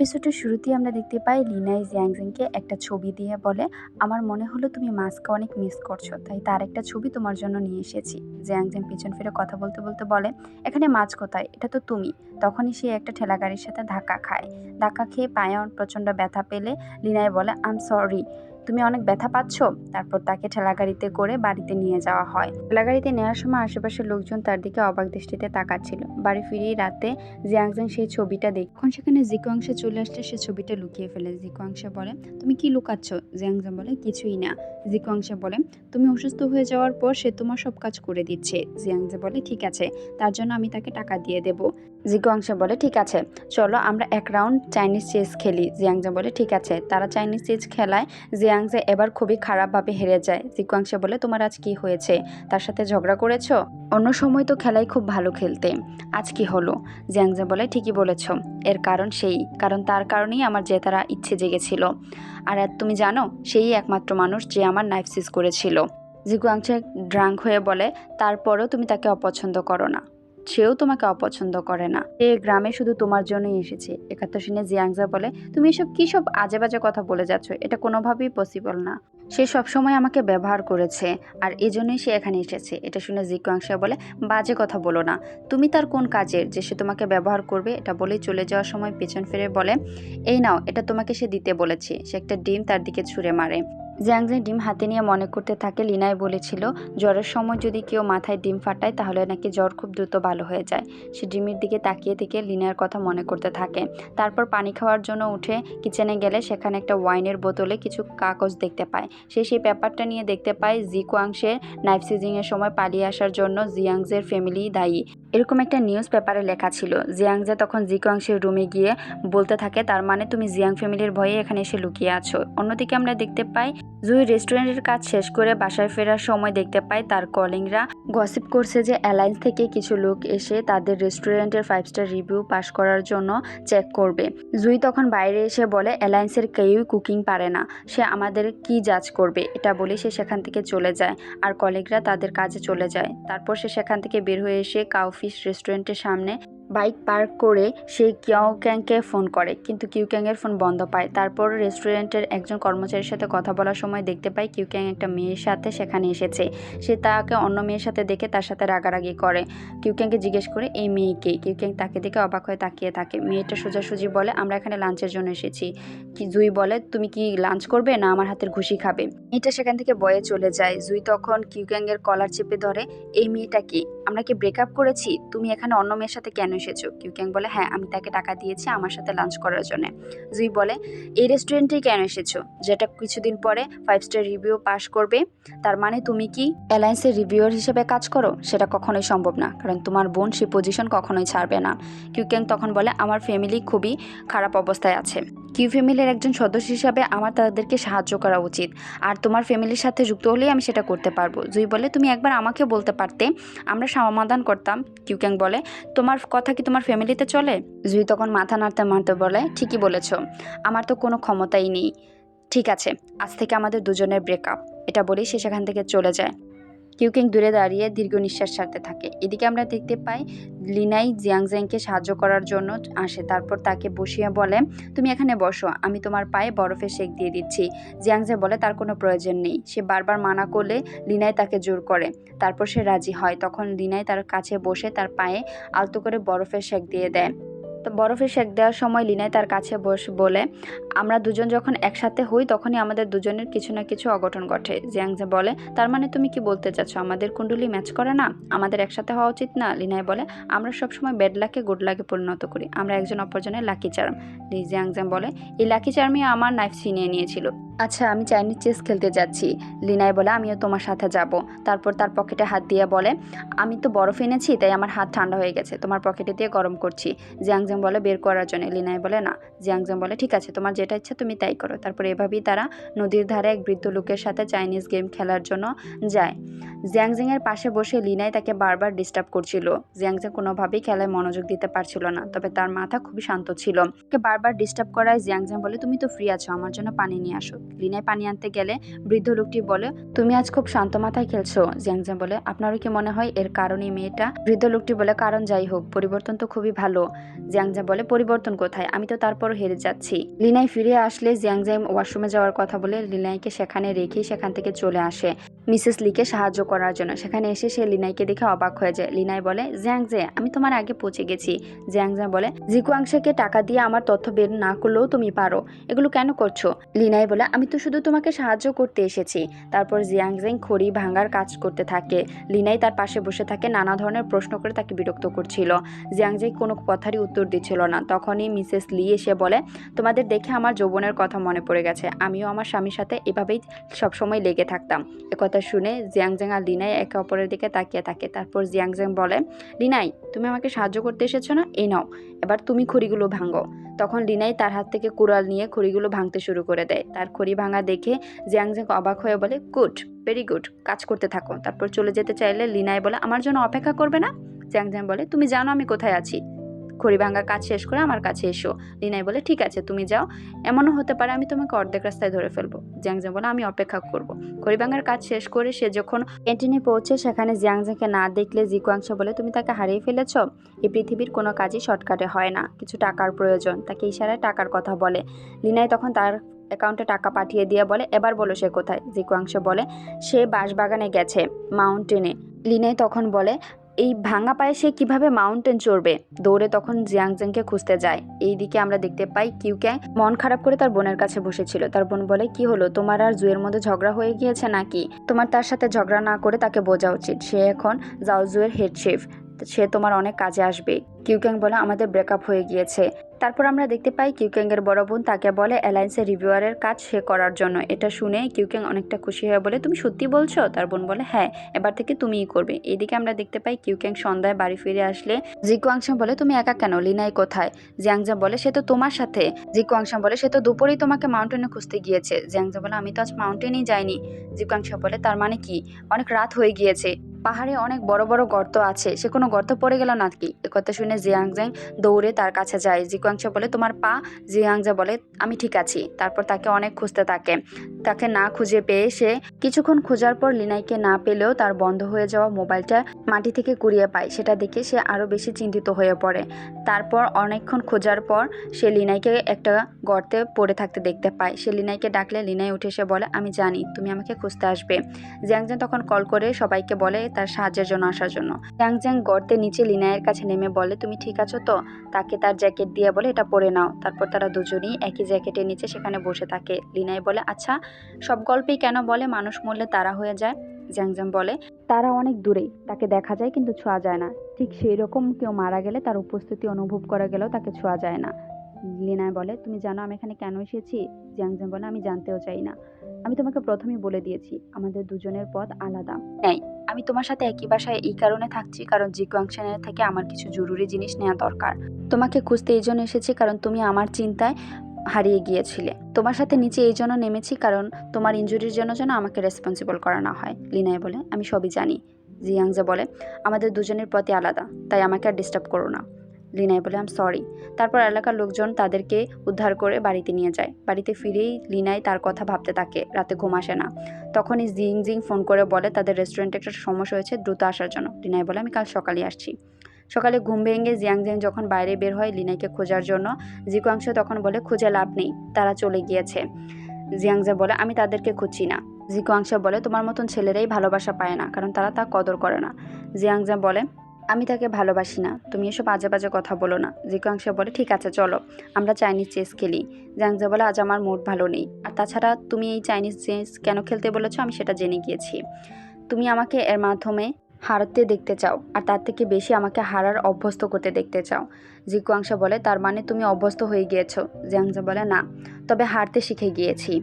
এপিসোডের শুরুতেই আমরা দেখতে পাই লিনাই জিয়াংজেনকে একটা ছবি দিয়ে বলে, আমার মনে হলো তুমি মাস্ককে অনেক মিস করছো, তাই তার একটা ছবি তোমার জন্য নিয়ে এসেছি। জিয়াংজেন পিছন ফিরে কথা বলতে বলতে বলে, এখানে মাছ কোথায়, এটা তো তুমি। তখনই সে একটা ঠেলাগাড়ির সাথে ধাক্কা খায়। ধাক্কা খেয়ে পায়ে প্রচণ্ড ব্যথা পেলে লিনাই বলে, আম সরি, তুমি অনেক ব্যথা পাচ্ছ। তারপর তাকে ঠেলাগাড়িতে করে বাড়িতে নিয়ে যাওয়া হয়। ঠেলাগাড়িতে নেওয়ার সময় আশেপাশের লোকজন তার দিকে অবাক দৃষ্টিতে তাকাচ্ছিল। বাড়ি ফিরেই রাতে জিয়াংজেন সেই ছবিটা দেখে তখন সেখানে জিকুয়াংশে চলে আসলে সে ছবিটা লুকিয়ে ফেলে। জিকুয়াংশে বলে, তুমি কি লুকাচ্ছ? জিয়াংজেন বলে, কিছুই না। জিকুয়াংশে বলে, তুমি অসুস্থ হয়ে যাওয়ার পর সে তোমার সব কাজ করে দিচ্ছে। জিয়াংজে বলে, ঠিক আছে, তার জন্য আমি তাকে টাকা দিয়ে দেব। জিকুয়াংশে বলে, ঠিক আছে, চলো আমরা এক রাউন্ড চাইনিজ চেস খেলি। জিয়াংজে বলে, ঠিক আছে। তারা চাইনিজ চেস খেলায় জিয়াংজে এবার খুবই খারাপভাবে হেরে যায়। জিকুয়াংশে বলে, তোমার আজ কি হয়েছে? তার সাথে ঝগড়া করেছো? অন্য সময় তো খেলায় খুব ভালো খেলতে, আজ কি হলো? জিয়াংজে বলে, ঠিকই বলেছ, এর কারণ কারণ তার কারণেই আমার জেতার ইচ্ছে জেগেছিল। আর তুমি জানো, সেই একমাত্র মানুষ যে আমার নাইফ সিজ করেছিল। জিকুয়াংশে ড্রাঙ্ক হয়ে বলে, তারপরেও তুমি তাকে অপছন্দ করো না, সেও তোমাকে অপছন্দ করে না। সে গ্রামে শুধু তোমার জন্যই এসেছে। একথা শুনে জিয়াংজা বলে, তুমি এসব কি সব আজে বাজে কথা বলে যাচ্ছ, এটা কোনোভাবেই পসিবল না। সে সবসময় আমাকে ব্যবহার করেছে, আর এজন্যই সে এখানে এসেছে। এটা শুনে জিকুয়াংশা বলে, বাজে কথা বলো না, তুমি তার কোন কাজের যে সে তোমাকে ব্যবহার করবে? এটা বলেই চলে যাওয়ার সময় পেছন ফিরে বলে, এই নাও, এটা তোমাকে সে দিতে বলেছে। সে একটা ডিম তার দিকে ছুঁড়ে মারে। জিয়াংজেন ডিম হাতে নিয়ে মনে করতে থাকে, লিনাই বলেছিল জ্বরের সময় যদি কেউ মাথায় ডিম ফাটায় তাহলে নাকি জ্বর খুব দ্রুত ভালো হয়ে যায়। সে ডিমের দিকে তাকিয়ে থেকে লিনার কথা মনে করতে থাকে। তারপর পানি খাওয়ার জন্য উঠে কিচেনে গেলে সেখানে একটা ওয়াইনের বোতলে কিছু কাগজ দেখতে পায়। সেই পেপারটা নিয়ে দেখতে পায় জিকুয়াংশের নাইফ সিজিংয়ের সময় পালিয়ে আসার জন্য জিয়াংজের ফ্যামিলি দায়ী, এরকম একটা নিউজ পেপারে লেখা ছিল। জিয়াংজে তখন জিকুয়াংশের রুমে গিয়ে বলতে থাকে, তার মানে তুমি জিয়াং ফ্যামিলির ভয়ে এখানে এসে লুকিয়ে আছো। অন্যদিকে আমরা দেখতে পাই জুই রেস্টুরেন্টের কাজ শেষ করে বাসায় ফেরার সময় দেখতে পাই তার কলিগরা গসিপ করছে যে অ্যালায়েন্স থেকে কিছু লোক এসে তাদের রেস্টুরেন্টের 5 স্টার রিভিউ পাস করার জন্য চেক করবে। জুই তখন বাইরে এসে বলে, অ্যালায়েন্সের কেউই কুকিং পারে না, সে আমাদের কি জাজ করবে? এটা বলে সে সেখান থেকে চলে যায়, আর কলিগরা তাদের কাজে চলে যায়। তারপর সে সেখান থেকে বের হয়ে এসে কাউফিশ রেস্টুরেন্টের সামনে বাইক পার্ক করে সে কিউক্যাংকে ফোন করে, কিন্তু কিউক্যাংয়ের ফোন বন্ধ পায়। তারপর রেস্টুরেন্টের একজন কর্মচারীর সাথে কথা বলার সময় দেখতে পাই কিউক্যাং একটা মেয়ের সাথে সেখানে এসেছে। সে তাকে অন্য মেয়ের সাথে দেখে তার সাথে রাগারাগি করে। কিউক্যাংকে জিজ্ঞেস করে, এই মেয়েকে? কিউক্যাং তাকে দেখে অবাক হয়ে তাকিয়ে থাকে। মেয়েটা সোজাসুজি বলে, আমরা এখানে লাঞ্চের জন্য এসেছি। জুই বলে, তুমি কি লাঞ্চ করবে না আমার হাতের ঘুষি খাবে? মেয়েটা সেখান থেকে বয়ে চলে যায়। জুই তখন কিউক্যাংয়ের কলার চেপে ধরে, এই মেয়েটা কি? আমরা কি ব্রেকআপ করেছি? তুমি এখানে অন্য মেয়ের সাথে কেন এসেছো? কিউক্যাং বলে, হ্যাঁ, আমি তাকে টাকা দিয়েছি আমার সাথে লাঞ্চ করার জন্য। জুই বলে, এই রেস্টুরেন্টেই কেন এসেছো, যেটা কিছুদিন পরে 5 স্টার রিভিউ পাস করবে? তার মানে তুমি কি অ্যালায়েন্সের রিভিউয়ার হিসেবে কাজ করো? সেটা কখনোই সম্ভব না, কারণ তোমার বোন সেই পজিশন কখনোই ছাড়বে না। কিউক্যাং তখন বলে, আমার ফ্যামিলি খুবই খারাপ অবস্থায় আছে। কিউ ফ্যামিলির একজন সদস্য হিসাবে আমার তাদেরকে সাহায্য করা উচিত, আর তোমার ফ্যামিলির সাথে যুক্ত হলেই আমি সেটা করতে পারবো। জুই বলে, তুমি একবার আমাকে বলতে পারতে, আমরা সমাধান করতাম। কিউক্যাং বলে, তোমার কথা কি তোমার ফ্যামিলিতে চলে? জুই তখন মাথা নাড়তে মারতে বলে, ঠিকই বলেছ, আমার তো কোনো ক্ষমতাই নেই। ঠিক আছে, আজ থেকে আমাদের দুজনের ব্রেকআপ। এটা বলেই সে সেখান থেকে চলে যায়। কিউক্যাং দূরে দাঁড়িয়ে দীর্ঘ নিঃশ্বাস ছাড়তে থাকে। এদিকে আমরা দেখতে পাই লিনাই জিয়াংজেংকে সাহায্য করার জন্য আসে। তারপর তাকে বসিয়ে বলে, তুমি এখানে বসো, আমি তোমার পায়ে বরফের শেক দিয়ে দিচ্ছি। জিয়াংজে বলে তার কোনো প্রয়োজন নেই। সে বারবার মানা করলে লিনাই তাকে জোর করে। তারপর সে রাজি হয়। তখন লিনাই তার কাছে বসে তার পায়ে আলতো করে বরফের শেক দিয়ে দেয়। তো বরফের শেক দেওয়ার সময় লিনাই তার কাছে বলে, আমরা দুজন যখন একসাথে হই তখনই আমাদের দুজনের কিছু না কিছু অঘটন ঘটে। জিয়াংজে বলে, তার মানে তুমি কি বলতে চাচ্ছ আমাদের কুণ্ডলি ম্যাচ করে না, আমাদের একসাথে হওয়া উচিত না? লিনাই বলে, আমরা সবসময় ব্যাড লাকে গুড লাকে পরিণত করি, আমরা একজন অপরজনের লাকি চার্ম। জিয়াংজে বলে, এই লাকি চার্মই আমার নাইফ ছিনিয়ে নিয়েছিল। আচ্ছা, আমি চাইনিজ চেস খেলতে যাচ্ছি। লিনাই বলে, আমিও তোমার সাথে যাব। তারপর তার পকেটে হাত দিয়ে বলে, আমি তো বরফ এনেছি তাই আমার হাত ঠান্ডা হয়ে গেছে, তোমার পকেটে দিয়ে গরম করছি। জিয়াংজেং বলে, বের করার জন্য। লিনাই বলে, না। জিয়াংজেং বলে, ঠিক আছে, তোমার যেটা ইচ্ছা তুমি তাই করো। তারপর এভাবেই তারা নদীর ধারে এক বৃদ্ধ লোকের সাথে চাইনিজ গেম খেলার জন্য যায়। জিয়াংজেং এর পাশে বসে লিনাই তাকে বারবার ডিস্টার্ব করছিল। জিয়াংজেং কোনোভাবেই খেলায় মনোযোগ দিতে পারছিল না, তবে তার মাথা খুবই শান্ত ছিল। তাকে বারবার ডিস্টার্ব করায় জিয়াংজেং বলে, তুমি তো ফ্রি আছো, আমার জন্য পানি নিয়ে আসো। লিনাই পানি আনতে গেলে বৃদ্ধ লোকটি বলে, তুমি আজ খুব শান্ত মাথায় খেলছো। জিয়াংজান বলে, আপনারও কি মনে হয় এর কারণ এই মেয়েটা? বৃদ্ধ লোকটি বলে, কারণ যাই হোক, পরিবর্তন তো খুবই ভালো। জিয়াংজান বলে, পরিবর্তন কোথায়? আমি তো তারপরও হেরে যাচ্ছি। লিনাই ফিরে আসলে জিয়াংজান ওয়াশরুমে যাওয়ার কথা বলে লিনাইকে সেখানে রেখেই সেখান থেকে চলে আসে মিসেস লিকে সাহায্য করার জন্য। সেখানে এসে সে লিনাইকে দেখে অবাক হয়ে যায়। লিনাই বলে, জিয়াংজে, আমি তোমার আগে পৌঁছে গেছি। জিয়াংজা বলে, জিকুয়াংশাকে টাকা দিয়ে আমার তথ্য বের না করলেও তুমি পারো, এগুলো কেন করছো? লিনাই বলে, আমি তো শুধু তোমাকে সাহায্য করতে এসেছি। তারপর জিয়াংজেং খড়ি ভাঙার কাজ করতে থাকে। লিনাই তার পাশে বসে থাকে, নানা ধরনের প্রশ্ন করে তাকে বিরক্ত করছিল। জিয়াংজেং কোনো কথারই উত্তর দিচ্ছিল না। তখনই মিসেস লি এসে বলে, তোমাদের দেখে আমার যৌবনের কথা মনে পড়ে গেছে। আমিও আমার স্বামীর সাথে এভাবেই সবসময় লেগে থাকতাম। একথা শুনে জিয়াংজেং আর লিনাই একে অপরের দিকে তাকিয়ে থাকে। তারপর জিয়াংজেং বলে, লিনাই, তুমি আমাকে সাহায্য করতে এসেছো না? এই নাও, এবার তুমি খড়িগুলো ভাঙো। তখন লিনাই তার হাত থেকে কুড়াল নিয়ে খড়িগুলো ভাঙতে শুরু করে দেয়। তার খড়ি ভাঙা দেখে জিয়াংজেং অবাক হয়ে বলে, গুড, ভেরি গুড, কাজ করতে থাকো। তারপর চলে যেতে চাইলে লিনাই বলে, আমার জন্য অপেক্ষা করবে না? জিয়াংজেং বলে, তুমি জানো আমি কোথায় আছি, খড়ি ভাঙা কাজ শেষ করে আমার কাছে এসো। লিনাই বলে, ঠিক আছে, তুমি যাও, এমনও হতে পারে আমি তোমাকে অর্ধেক রাস্তায় ধরে ফেলবো। জিয়াংজেং বলে, আমি অপেক্ষা করব। খড়ি ভাঙার কাজ শেষ করে সে যখন ক্যান্টিনে পৌঁছে সেখানে জিয়াংজেংকে না দেখলে জিকুয়াংশা বলে, তুমি তাকে হারিয়ে ফেলেছ? এই পৃথিবীর কোনো কাজই শর্টকাটে হয় না, কিছু টাকার প্রয়োজন। তাকে ইশারায় টাকার কথা বলে। লিনাই তখন তার অ্যাকাউন্টে টাকা পাঠিয়ে দিয়ে বলে, এবার বলো সে কোথায়? জিকুয়াংশা বলে, সে বাঁশবাগানে গেছে, মাউন্টেনে। লিনাই তখন বলে, এই ভাঙা পায়ে সে কিভাবে মাউন্টেন চড়বে? দৌড়ে তখন জিয়াংজেংকে খুঁজতে যায়। এইদিকে আমরা দেখতে পাই কিউক্যাং মন খারাপ করে তার বোনের কাছে বসেছিল। তার বোন বলে, কি হলো, তোমার আর জুয়ের মধ্যে ঝগড়া হয়ে গিয়েছে নাকি? তোমার তার সাথে ঝগড়া না করে তাকে বোঝা উচিত। সে এখন জাওজুয়ের হেড শেফ, সে তোমার অনেক কাজে আসবে। কিউক্যাং বলে, আমাদের ব্রেকআপ হয়ে গিয়েছে। তারপর আমরা দেখতে পাই কিউক্যাং এর বড় বোন তাকে বলে অ্যালায়েন্সের রিভিউয়ারের কাজ সে করার জন্য। এটা শুনে কিউক্যাং অনেকটা খুশি হয়ে বলে, তুমি সত্যি বলছো? তার বোন বলে, হ্যাঁ, এবার থেকে তুমিই করবে। এইদিকে আমরা দেখতে পাই কিউক্যাং সন্ধ্যায় বাড়ি ফিরে আসলে জিকুয়াংশা বলে, তুমি একা কেন? লিনাই কোথায়? জিয়াংজা বলে, সে তো তোমার সাথে। জিকুয়াংশা বলে, সে তো দুপুরেই তোমাকে মাউন্টেনে খুঁজতে গিয়েছে। জিয়াংজা বলে, আমি তো আজ মাউন্টেনেই যাইনি। জিকুয়াংশা বলে, তার মানে কি? অনেক রাত হয়ে গিয়েছে, পাহাড়ে অনেক বড় বড় গর্ত আছে, সে কোনো গর্ত পড়ে গেল নাকি? একথা শুনে জিয়াংজেং দৌড়ে তার কাছে যায়। জিকুয়াংশা বলে, তোমার পা? জিয়াংজা বলে, আমি ঠিক আছি। তারপর তাকে অনেক খুঁজতে থাকে। তাকে না খুঁজে পেয়ে সে কিছুক্ষণ খোঁজার পর লিনাইকে না পেলেও তার বন্ধ হয়ে যাওয়া মোবাইলটা মাটি থেকে কুড়িয়ে পায়। সেটা দেখে সে আরও বেশি চিন্তিত হয়ে পড়ে। তারপর অনেকক্ষণ খোঁজার পর সে লিনাইকে একটা গর্তে পড়ে থাকতে দেখতে পায়। সে লিনাইকে ডাকলে লিনাই উঠে এসে বলে, আমি জানি তুমি আমাকে খুঁজতে আসবে। জিয়াংজেং তখন কল করে সবাইকে বলে তার সাহায্যের জন্য আসার জন্য। জিয়াংজেং গর্তের নিচে লিনাইয়ের কাছে নেমে বলে, তুমি ঠিক আছো তো? তাকে তার জ্যাকেট দিয়ে বলে, এটা পরে নাও। তারপর তারা দুজনেই একই জ্যাকেটের নিচে সেখানে বসে থাকে। লিনাই বলে, আচ্ছা, সব গল্পেই কেন বলে মানুষ মরলে তারা হয়ে যায়? জিয়াংজেং বলে, তারা অনেক দূরে, তাকে দেখা যায় কিন্তু ছোঁয়া যায় না। ঠিক সেই রকম কেউ মারা গেলে তার উপস্থিতি অনুভব করা গেলেও তাকে ছোঁয়া যায় না। লিনাই বলে, তুমি জানো আমি এখানে কেন এসেছি? জিয়াংজেং বলে, আমি জানতেও চাই না। আমি তোমাকে প্রথমেই বলে দিয়েছি আমাদের দুজনের পথ আলাদা। আমি তোমার সাথে একই বাসায় এই কারণে থাকছি কারণ জিকুয়াংশনের থেকে আমার কিছু জরুরি জিনিস নেওয়া দরকার। তোমাকে খুঁজতে এই জন্য এসেছি কারণ তুমি আমার চিন্তায় হারিয়ে গিয়েছিলে। তোমার সাথে নিচে এই জন্য নেমেছি কারণ তোমার ইনজুরির জন্য যেন আমাকে রেসপন্সিবল করা না হয়। লিনাই বলে, আমি সবই জানি। জিয়াংজে বলে, আমাদের দুজনের পথই আলাদা, তাই আমাকে আর ডিস্টার্ব করো না। লিনাই বলে, আম সরি। তারপর এলাকার লোকজন তাদেরকে উদ্ধার করে বাড়িতে নিয়ে যায়। বাড়িতে ফিরেই লিনাই তার কথা ভাবতে থাকে, রাতে ঘুম আসে না। তখনই জিং ফোন করে বলে তাদের রেস্টুরেন্টে একটা সমস্যা হয়েছে, দ্রুত আসার জন্য। লিনাই বলে, আমি কাল সকালে আসছি। সকালে ঘুম ভেঙে জিয়াংজেং যখন বাইরে বের হয় লিনাইকে খোঁজার জন্য, জিকুয়াংশ তখন বলে, খুঁজে লাভ নেই, তারা চলে গিয়েছে। জিয়াংজে বলে, আমি তাদেরকে খুঁজছি না। জিকুয়াংশা বলে, তোমার মতন ছেলেরাই ভালোবাসা পায় না কারণ তারা তা কদর করে না। জিয়াংজে বলে, আমি তাকে ভালোবাসি না, তুমি এসব বাজে বাজে কথা বলো না। জিকুয়াংশা বলে, ঠিক আছে চলো আমরা চাইনিজ চেস খেলি। জিয়াংজে বলে, আজ আমার মুড ভালো নেই, আর তাছাড়া তুমি এই চাইনিজ চেস কেন খেলতে বলেছো আমি সেটা জেনে গিয়েছি। তুমি আমাকে এর মাধ্যমে হারতে দেখতে চাও, আর তার থেকে বেশি আমাকে হারার অভ্যস্ত করতে দেখতে চাও। জিকুয়াংশা বলে, তার মানে তুমি অভ্যস্ত হয়ে গিয়েছো। জিয়াংজে বলে, না, তবে হারতে শিখে গিয়েছি,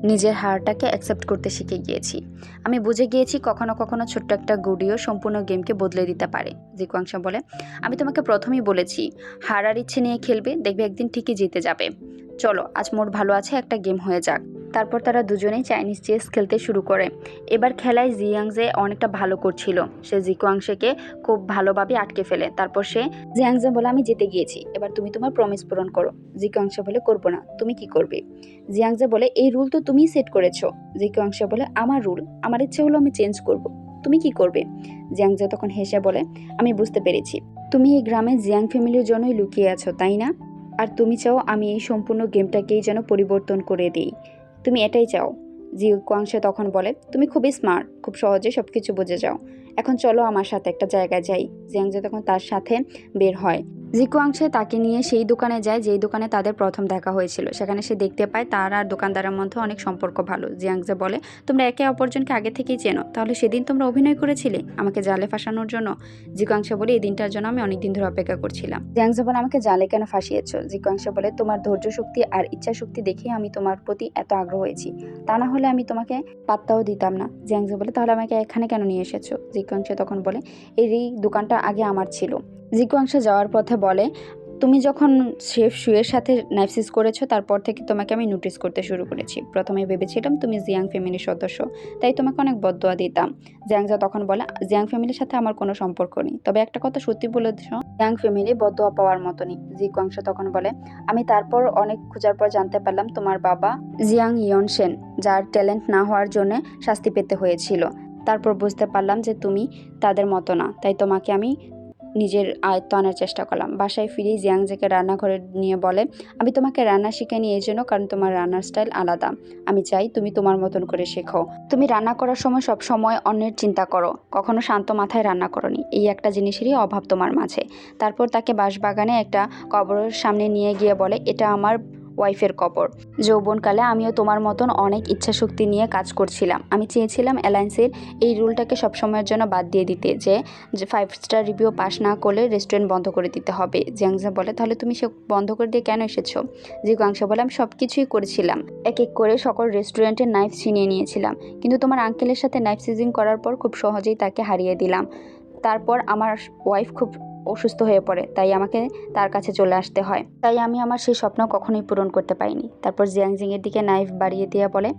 নিজের হারটাকে অ্যাকসেপ্ট করতে শিখে গিয়েছি। আমি বুঝে গিয়েছি কখনো কখনো ছোট্ট একটা গুডিও সম্পূর্ণ গেমকে বদলে দিতে পারে। জিকুয়াংশা বলে, আমি তোমাকে প্রথমেই বলেছি হারার ইচ্ছে নিয়ে খেলবে, দেখবে একদিন ঠিকই জিতে যাবে। চলো আজ মোট ভালো আছে, একটা গেম হয়ে যাক। তারপর তারা দুজনেই চাইনিজ চেস খেলতে শুরু করে। এবার খেলায় জিয়াংজে অনেকটা ভালো করছিল। সে জিকুয়াংশেকে খুব ভালোভাবে আটকে ফেলে। তারপর সে জিয়াংজে বলে, আমি জিতে গিয়েছি, এবার তুমি তোমার প্রমিস পূরণ করো। জিকুয়াংশে বলে, করবো না, তুমি কি করবে? জিয়াংজে বলে, এই রুল তো তুমিই সেট করেছো। জিকুয়াংশে বলে, আমার রুল, আমার ইচ্ছে হলো আমি চেঞ্জ করব, তুমি কি করবে? জিয়াংজে তখন হেসে বলে, আমি বুঝতে পেরেছি, তুমি এই গ্রামে জিয়াং ফ্যামিলির জন্যই লুকিয়ে আছো, তাই না? আর তুমি চাও আমি এই সম্পূর্ণ গেমটাকেই যেন পরিবর্তন করে দিই, তুমি এটাই চাও। জি কোয়াংশে তখন বলে, তুমি খুবই স্মার্ট, খুব সহজে সবকিছু বুঝে যাও, এখন চলো আমার সাথে একটা জায়গায় যাই। জিয়াংজে তখন তার সাথে বের হয়। জিকুয়াংশে তাকে নিয়ে সেই দোকানে যায় যেই দোকানে তাদের প্রথম দেখা হয়েছিল। সেখানে সে দেখতে পায় তার আর দোকানদারের মধ্যে অনেক সম্পর্ক ভালো। জিয়াংজে বলে, তোমরা একে অপরজনকে আগে থেকেই চেনো, তাহলে সেদিন তোমরা অভিনয় করেছিলে আমাকে জালে ফাঁসানোর জন্য? জিকুয়াংশে বলে, এই দিনটার জন্য আমি অনেক দিন ধরে অপেক্ষা করছিলাম। জিয়াংজে বলে, আমাকে জালে কেন ফাঁসিয়েছো? জিকুয়াংশে বলে, তোমার ধৈর্য শক্তি আর ইচ্ছা শক্তি দেখে আমি তোমার প্রতি এত আগ্রহ হয়েছি, তা না হলে আমি তোমাকে পাত্তাও দিতাম না। জিয়াংজে বলে, তাহলে আমাকে এখানে কেন নিয়ে এসেছো? জিকুয়াংশে তখন বলে, এই দোকানটা আগে আমার ছিল। জিকুয়াংশে যাওয়ার পথে বলে, তুমি যখন শেফ শুয়ের সাথে নাইফসিস করেছো তারপর থেকে তোমাকে আমি নোটিস করতে শুরু করেছি। প্রথমে ভেবেছিলাম তুমি জিয়াং ফ্যামিলির সদস্য, তাই তোমাকে অনেক বদদোয়া দিতাম। জিয়াংজা তখন বলে, জিয়াং ফ্যামিলির সাথে আমার কোনো সম্পর্ক নেই, তবে একটা কথা সত্যি বলেছ, জিয়াং ফ্যামিলি বদদোয়া পাওয়ার মতনই। জিকুয়াংশ তখন বলে, আমি তারপর অনেক খোঁজার পর জানতে পারলাম তোমার বাবা জিয়াং ইয়নশেন, যার ট্যালেন্ট না হওয়ার জন্য শাস্তি পেতে হয়েছিল। তারপর বুঝতে পারলাম যে তুমি তাদের মতো না, তাই তোমাকে আমি নিজের আয়ত্ত আনার চেষ্টা করলাম। বাসায় ফিরে জিয়াংজেকে রান্নাঘরে নিয়ে বলে, আমি তোমাকে রান্না শিখাইনি এই জন্য কারণ তোমার রান্নার স্টাইল আলাদা, আমি চাই তুমি তোমার মতন করে শেখো। তুমি রান্না করার সময় সব সময় অন্যের চিন্তা করো, কখনো শান্ত মাথায় রান্না করনি, এই একটা জিনিসেরই অভাব তোমার মাঝে। তারপর তাকে বাঁশবাগানে একটা কবরের সামনে নিয়ে গিয়ে বলে, এটা আমার ওয়াইফের কবর। যৌবনকালে আমিও তোমার মতন অনেক ইচ্ছাশক্তি নিয়ে কাজ করছিলাম। আমি চেয়েছিলাম অ্যালায়েন্সের এই রুলটাকে সবসময়ের জন্য বাদ দিয়ে দিতে, যে 5 স্টার রিভিউ পাস না করলে রেস্টুরেন্ট বন্ধ করে দিতে হবে। জিয়াংজা বলে, তাহলে তুমি সে বন্ধ করে দিয়ে কেন এসেছো? জিগুয়াংশা বলে, আমি সব কিছুই করেছিলাম, এক এক করে সকল রেস্টুরেন্টের নাইফ ছিনিয়ে নিয়েছিলাম, কিন্তু তোমার আঙ্কেলের সাথে নাইফ সিজিং করার পর খুব সহজেই তাকে হারিয়ে দিলাম। তারপর আমার ওয়াইফ খুব অসুস্থ হয়ে পড়ে, তাই আমাকে তার কাছে চলে আসতে হয়, তাই আমি আমার সেই স্বপ্ন কখনোই পূরণ করতে পারিনি। তারপর জিয়াংজিং এর দিকে নাইফ বাড়িয়ে দিয়ে বলে,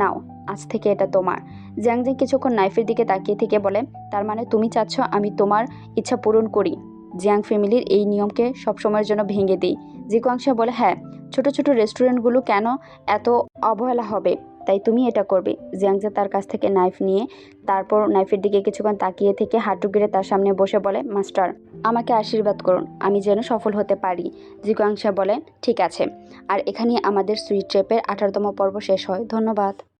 নাও, আজ থেকে এটা তোমার। জিয়াংজিং কিছুক্ষণ নাইফের দিকে তাকিয়ে থেকে বলে, তার মানে তুমি চাচ্ছ আমি তোমার ইচ্ছা পূরণ করি, জিয়াং ফ্যামিলির এই নিয়মকে সবসময়ের জন্য ভেঙে দিই? জিকুয়াংশা বলে, হ্যাঁ, ছোট ছোট রেস্টুরেন্টগুলো কেন এত অবহেলা হবে, তাই তুমি এটা করবে। জিয়াংজা তার কাছ থেকে নাইফ নিয়ে তারপর নাইফের দিকে কিছুক্ষণ তাকিয়ে থেকে হাঁটু গেড়ে তার সামনে বসে বলে, মাস্টার, আমাকে আশীর্বাদ করুন, আমি যেন সফল হতে পারি। জিকুয়াংশা বলে, ঠিক আছে। আর এখানেই আমাদের সুইট ট্রেপের 18তম পর্ব শেষ হয়। ধন্যবাদ।